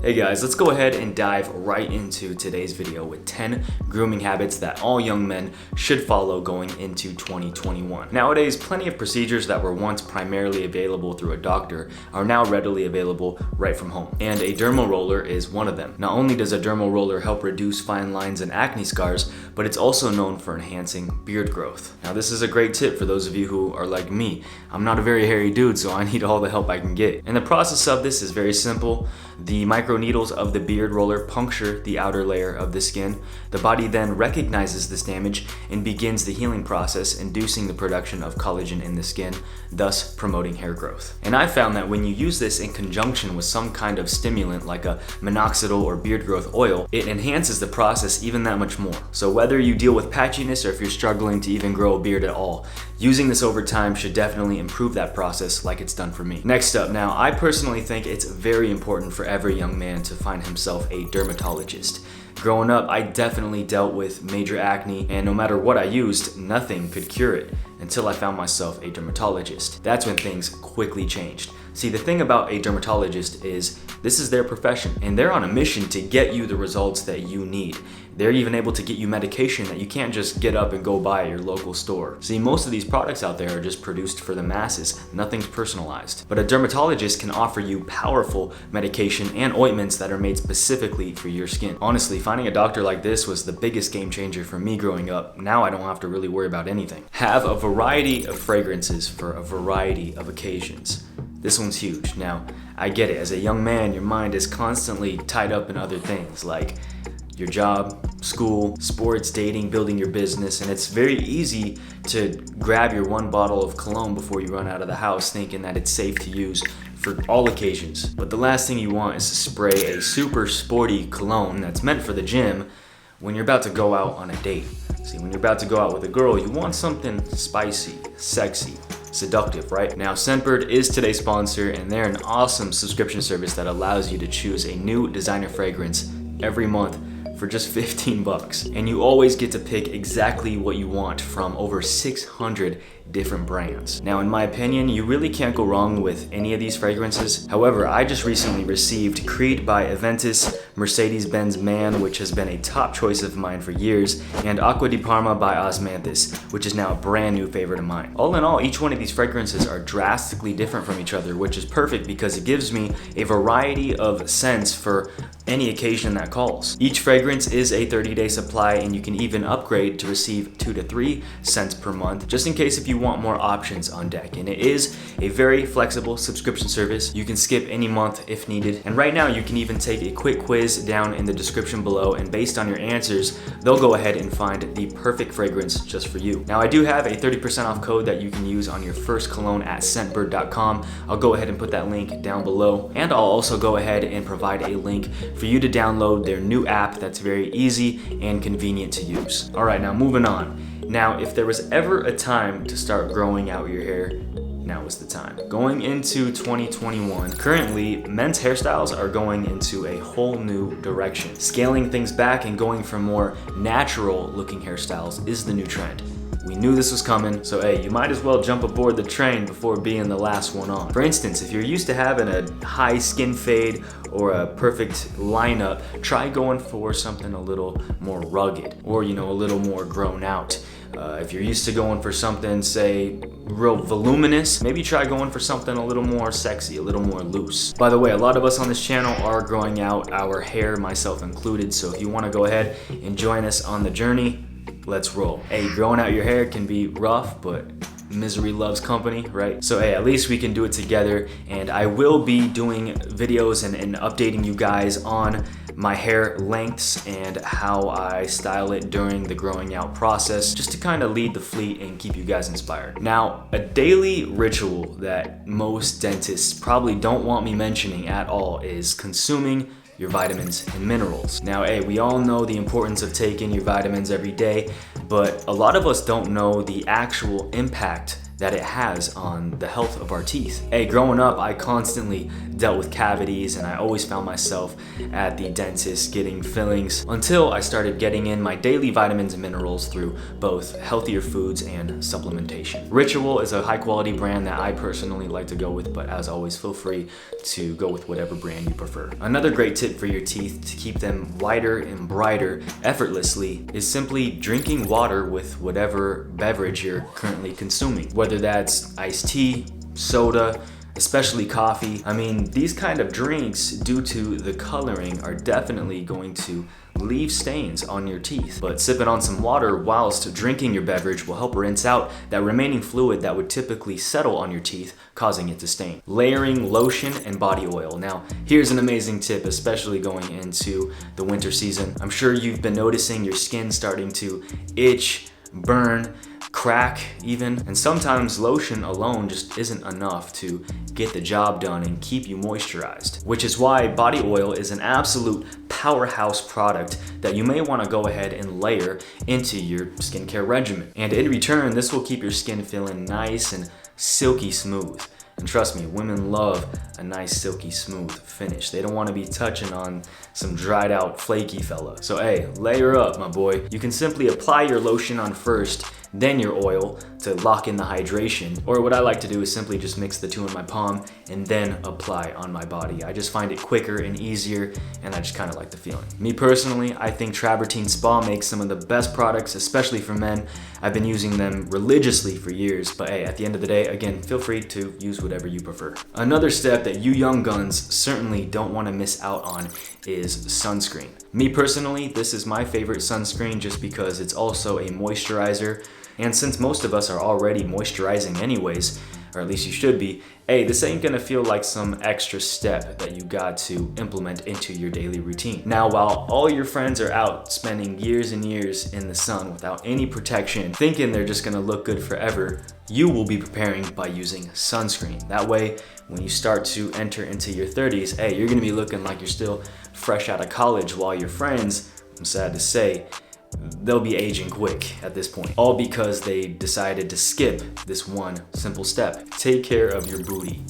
Hey guys, let's go ahead and dive right into today's video with 10 grooming habits that all young men should follow going into 2021. Nowadays, plenty of procedures that were once primarily available through a doctor are now readily available right from home. And a dermal roller is one of them. Not only does a dermal roller help reduce fine lines and acne scars, but it's also known for enhancing beard growth. Now this is a great tip for those of you who are like me. I'm not a very hairy dude, so I need all the help I can get. And the process of this is very simple. The microneedles of the beard roller puncture the outer layer of the skin. The body then recognizes this damage and begins the healing process, inducing the production of collagen in the skin, thus promoting hair growth. And I found that when you use this in conjunction with some kind of stimulant like a minoxidil or beard growth oil, it enhances the process even that much more. So whether you deal with patchiness or if you're struggling to even grow a beard at all, using this over time should definitely improve that process like it's done for me. Next up, now I personally think it's very important for every young man to find himself a dermatologist. Growing up, I definitely dealt with major acne, and no matter what I used, nothing could cure it until I found myself a dermatologist. That's when things quickly changed. See, the thing about a dermatologist is this is their profession, and they're on a mission to get you the results that you need. They're even able to get you medication that you can't just get up and go buy at your local store. See, most of these products out there are just produced for the masses. Nothing's personalized. But a dermatologist can offer you powerful medication and ointments that are made specifically for your skin. Honestly, finding a doctor like this was the biggest game changer for me growing up. Now I don't have to really worry about anything. Have a variety of fragrances for a variety of occasions. This one's huge. Now, I get it. As a young man, your mind is constantly tied up in other things like your job, school, sports, dating, building your business, and it's very easy to grab your one bottle of cologne before you run out of the house thinking that it's safe to use for all occasions. But the last thing you want is to spray a super sporty cologne that's meant for the gym when you're about to go out on a date. See, when you're about to go out with a girl, you want something spicy, sexy, seductive, right? Now, SCENTBIRD is today's sponsor, and they're an awesome subscription service that allows you to choose a new designer fragrance every month for just 15 bucks. And you always get to pick exactly what you want from over 600 different brands. Now, in my opinion, you really can't go wrong with any of these fragrances. However, I just recently received Creed by Aventus, Mercedes-Benz Man, which has been a top choice of mine for years, and Acqua di Parma by Osmanthus, which is now a brand new favorite of mine. All in all, each one of these fragrances are drastically different from each other, which is perfect because it gives me a variety of scents for any occasion that calls. Each fragrance is a 30-day supply, and you can even upgrade to receive 2 to 3 scents per month, just in case if you want more options on deck. And it is a very flexible subscription service. You can skip any month if needed. And right now you can even take a quick quiz down in the description below, and based on your answers, they'll go ahead and find the perfect fragrance just for you. Now, I do have a 30% off code that you can use on your first cologne at scentbird.com. I'll go ahead and put that link down below, and I'll also go ahead and provide a link for you to download their new app that's very easy and convenient to use. All right, now moving on. Now, if there was ever a time to start growing out your hair, now is the time. Going into 2021, currently, men's hairstyles are going into a whole new direction. Scaling things back and going for more natural looking hairstyles is the new trend. We knew this was coming, so hey, you might as well jump aboard the train before being the last one on. For instance, if you're used to having a high skin fade or a perfect lineup, try going for something a little more rugged or, a little more grown out. If you're used to going for something, say, real voluminous, maybe try going for something a little more sexy, a little more loose. By the way, a lot of us on this channel are growing out our hair, myself included, so if you want to go ahead and join us on the journey, let's roll. Hey, growing out your hair can be rough, but misery loves company, right? So hey, at least we can do it together, and I will be doing videos and updating you guys on my hair lengths and how I style it during the growing out process, just to kind of lead the fleet and keep you guys inspired. Now, a daily ritual that most dentists probably don't want me mentioning at all is consuming your vitamins and minerals. Now, hey, we all know the importance of taking your vitamins every day, but a lot of us don't know the actual impact that it has on the health of our teeth. Hey, growing up, I constantly dealt with cavities and I always found myself at the dentist getting fillings until I started getting in my daily vitamins and minerals through both healthier foods and supplementation. Ritual is a high quality brand that I personally like to go with, but as always, feel free to go with whatever brand you prefer. Another great tip for your teeth to keep them whiter and brighter effortlessly is simply drinking water with whatever beverage you're currently consuming, whether that's iced tea, soda, especially coffee. I mean, these kind of drinks, due to the coloring, are definitely going to leave stains on your teeth. But sipping on some water whilst drinking your beverage will help rinse out that remaining fluid that would typically settle on your teeth, causing it to stain. Layering lotion and body oil. Now, here's an amazing tip, especially going into the winter season. I'm sure you've been noticing your skin starting to itch, burn, crack even, and sometimes lotion alone just isn't enough to get the job done and keep you moisturized, which is why body oil is an absolute powerhouse product that you may want to go ahead and layer into your skincare regimen. And in return, this will keep your skin feeling nice and silky smooth. And trust me, women love a nice silky smooth finish. They don't want to be touching on some dried out flaky fella. So hey, layer up, my boy. You can simply apply your lotion on first, then your oil to lock in the hydration. Or what I like to do is simply just mix the two in my palm and then apply on my body. I just find it quicker and easier, and I just kind of like the feeling. Me personally, I think Travertine Spa makes some of the best products, especially for men. I've been using them religiously for years, but hey, at the end of the day, again, feel free to use whatever you prefer. Another step that you young guns certainly don't want to miss out on is sunscreen. Me personally, this is my favorite sunscreen just because it's also a moisturizer. And since most of us are already moisturizing anyways, or at least you should be, hey, this ain't gonna feel like some extra step that you got to implement into your daily routine. Now, while all your friends are out spending years and years in the sun without any protection, thinking they're just gonna look good forever, you will be preparing by using sunscreen. That way, when you start to enter into your 30s, hey, you're gonna be looking like you're still fresh out of college, while your friends, I'm sad to say, they'll be aging quick at this point. All because they decided to skip this one simple step. Take care of your booty.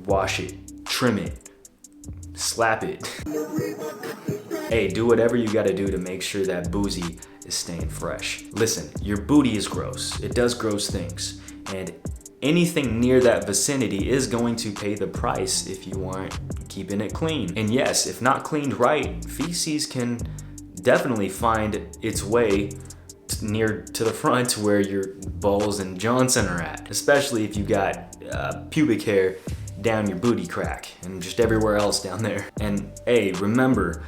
Wash it, trim it, slap it. Hey, do whatever you gotta do to make sure that boozy is staying fresh. Listen, your booty is gross. It does gross things. And anything near that vicinity is going to pay the price if you aren't keeping it clean. And yes, if not cleaned right, feces can definitely find its way near to the front where your balls and Johnson are at, especially if you got pubic hair down your booty crack and just everywhere else down there. And hey, remember,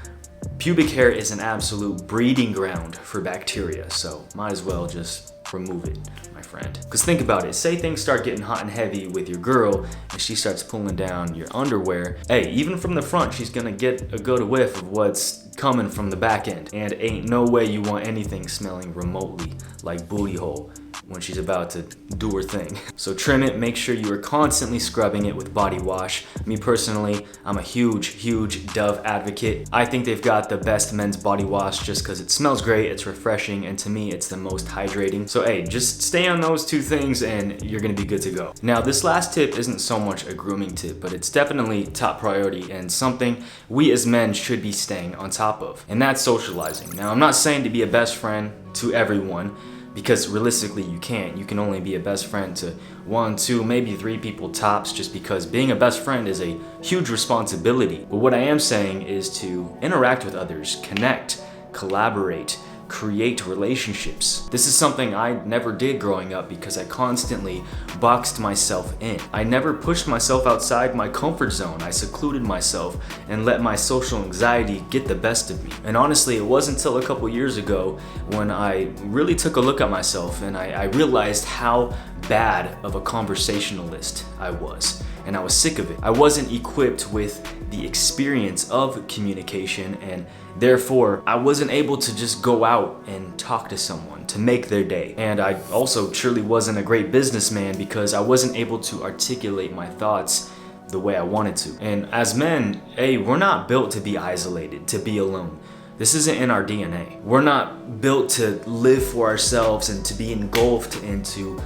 pubic hair is an absolute breeding ground for bacteria, so might as well just remove it, my friend. Because think about it, say things start getting hot and heavy with your girl and she starts pulling down your underwear. Hey, even from the front, she's gonna get a good whiff of what's coming from the back end. And ain't no way you want anything smelling remotely like booty hole when she's about to do her thing. So trim it, make sure you are constantly scrubbing it with body wash. Me personally, I'm a huge Dove advocate. I think they've got the best men's body wash just because it smells great, it's refreshing, and to me, it's the most hydrating. So hey, just stay on those two things and you're gonna be good to go. Now, this last tip isn't so much a grooming tip, but it's definitely top priority and something we as men should be staying on top of, and that's socializing. Now, I'm not saying to be a best friend to everyone, because realistically you can't. You can only be a best friend to 1, 2, maybe 3 people tops, just because being a best friend is a huge responsibility. But what I am saying is to interact with others, connect, collaborate, create relationships. This is something I never did growing up because I constantly boxed myself in. I never pushed myself outside my comfort zone. I secluded myself and let my social anxiety get the best of me. And honestly, it wasn't until a couple years ago when I really took a look at myself and I realized how bad of a conversationalist I was. And I was sick of it. I wasn't equipped with the experience of communication, and therefore I wasn't able to just go out and talk to someone to make their day. And I also surely wasn't a great businessman because I wasn't able to articulate my thoughts the way I wanted to. And as men, hey, we're not built to be isolated, to be alone. This isn't in our DNA. We're not built to live for ourselves and to be engulfed into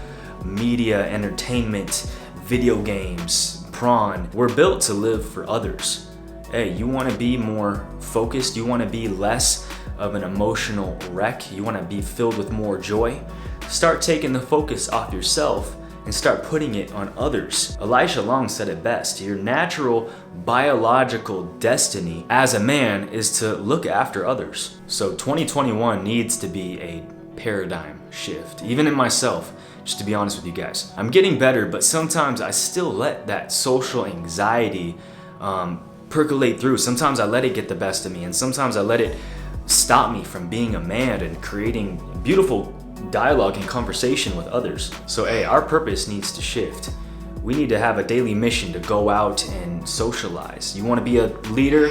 media, entertainment, video games, prawn. We're built to live for others. Hey, you wanna be more focused, you wanna be less of an emotional wreck, you wanna be filled with more joy, start taking the focus off yourself and start putting it on others. Elisha Long said it best, your natural biological destiny as a man is to look after others. So 2021 needs to be a paradigm shift, even in myself, just to be honest with you guys. I'm getting better, but sometimes I still let that social anxiety percolate through. Sometimes I let it get the best of me, and sometimes I let it stop me from being a man and creating beautiful dialogue and conversation with others. So hey, our purpose needs to shift. We need to have a daily mission to go out and socialize. You want to be a leader?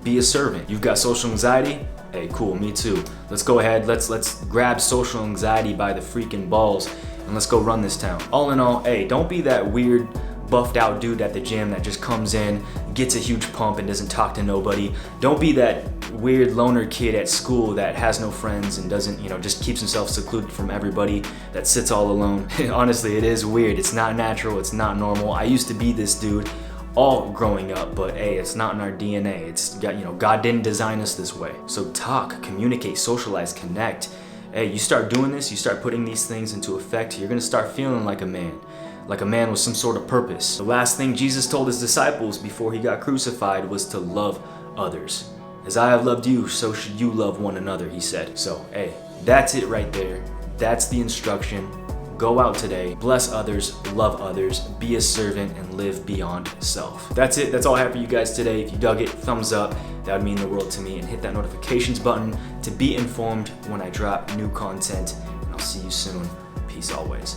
Be a servant. You've got social anxiety? Hey, cool, me too. Let's go ahead, let's grab social anxiety by the freaking balls and let's go run this town. All in all, hey, don't be that weird buffed out dude at the gym that just comes in, gets a huge pump and doesn't talk to nobody. Don't be that weird loner kid at school that has no friends and doesn't, just keeps himself secluded from everybody, that sits all alone. Honestly, it is weird. It's not natural, it's not normal. I used to be this dude all growing up, but hey, it's not in our DNA. It's got, God didn't design us this way. So talk, communicate, socialize, connect. Hey, you start doing this, you start putting these things into effect, you're gonna start feeling like a man with some sort of purpose. The last thing Jesus told his disciples before he got crucified was to love others. As I have loved you, so should you love one another, he said. So, hey, that's it right there. That's the instruction. Go out today, bless others, love others, be a servant, and live beyond self. That's it. That's all I have for you guys today. If you dug it, thumbs up. That would mean the world to me. And hit that notifications button to be informed when I drop new content. And I'll see you soon. Peace always.